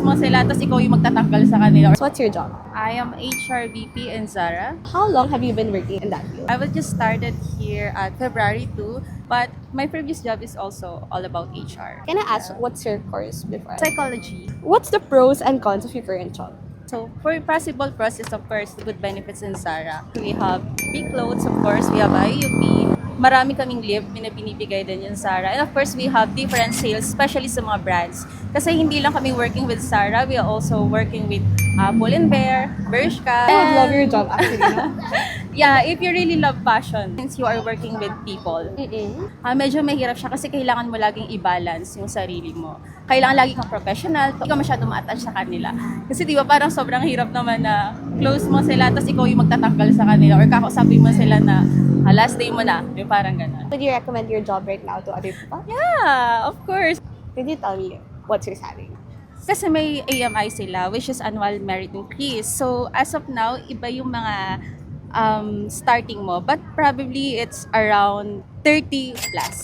mo sila, tapos ikaw yung magtatanggal sa kanila. So what's your job? I am HR VP in Zara. How long have you been working in that field? I was just started here at February 2, but my previous job is also all about HR. Can I ask, what's your course before? Psychology. What's the pros and cons of your current job? So for possible process, of course, the good benefits in Zara. We have free clothes, of course. We have IUP. Marami kaming leave na binibigay din yung Zara. And of course, we have different sales, especially sa mga brands. Kasi hindi lang kami working with Zara, we are also working with Pull & Bear, Bershka. I would love your job actually, no? Yeah, if you really love fashion, since you are working with people, medyo mahirap siya kasi kailangan mo laging i-balance yung sarili mo. Kailangan lagi kang professional, hindi ka masyado ma-attach sa kanila. Kasi di ba parang sobrang hirap naman na close mo sila, tapos ikaw yung magtatanggal sa kanila or kakausapin mo sila na last day mo na, yung parang gano'n. Would you recommend your job right now to other people? Yeah, of course. Could you tell me what's your salary? Kasi may AMI sila, which is annual merit increase. So, as of now, iba yung mga starting mo. But probably, it's around 30 plus.